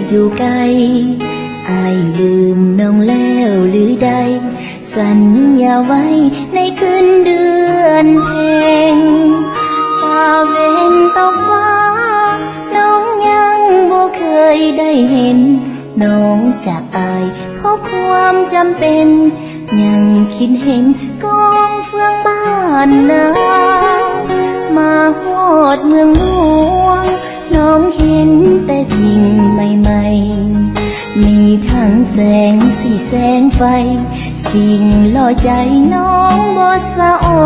อยู่ไกลอายลืมน้องแล้วหรือใดสัญญาไว้ในคืนเดือนเพ็ญตาเวนตกฟ้าน้องยังบ่เคยได้เห็นน้องจากอายเพราะความจำเป็นยังคิดเห็นกองเฟืองบ้านนามาฮอดเมืองหลวงน้องเห็นแต่สิ่งใหม่ๆมีทั้งแสงสีแสงไฟสิ่งล่อใจน้องบ่สะอ่อ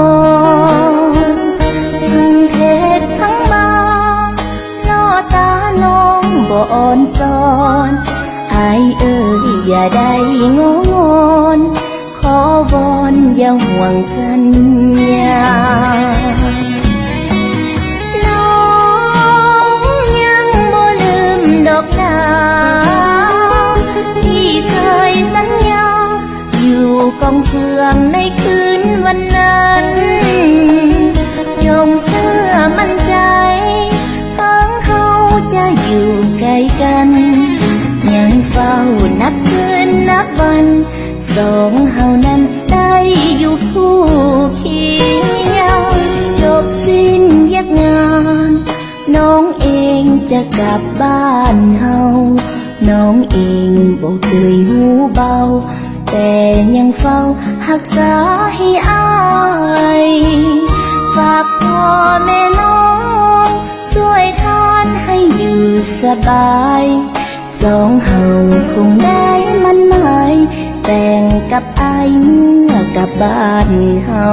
นทั้งเทศทั้งมาล่อตาน้องบ่อ่อนสอนอายเอ่ยอย่าได้งงอนขอวอนอย่าห่วงสัญญาน้องยังบ่ลืมดอกนาที่เคยสัญญาอยู่กองเฟืองในคืนวันนั้นยอมเสื้อมั่นใจทั้งเขาจะอยู่ใกล้กันยังเฝ้านับคืนนับวันสองเฮานั้นได้อยู่คู่เคียงจบสิ้นแยกงานน้องเองจะกลับบ้านเฮาน้องเองบ่เคยหูเบาแต่ยังเฝ้ารักษาให้อายฝากพ่อแม่น้องช่วยทานให้อยู่สบายสองเฮาคงได้มั่นหมายแต่งกับอายเมื่อกลับบ้านเฮา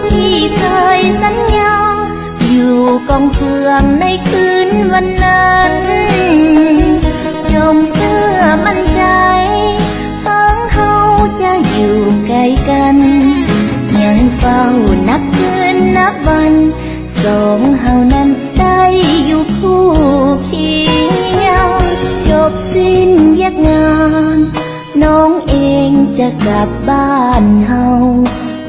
ที่เคยสัญญาอยู่กองเฟืองในคืนวันนั้นยอมเสื้อมั่นใจทั้งเขาจะอยู่ใกล้กันยังเฝ้านับคืนนับวันสองเฮานั้นได้อยู่คู่เคียงจบสิ้นแยกงานน้องเองจะกลับบ้านเฮา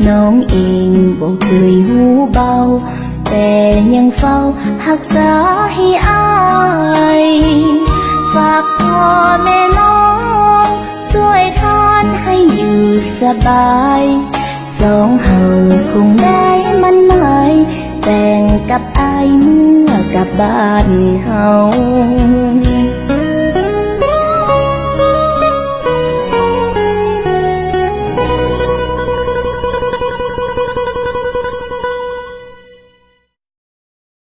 น้องเองบ่เคยหูเบาแต่ยังเฝ้ารักษาให้อายฝากพ่อแม่น้องช่วยทานให้อยู่สบายสองเฮาคงได้มั่นหมายแต่งกับอายเมื่อกลับบ้านเฮา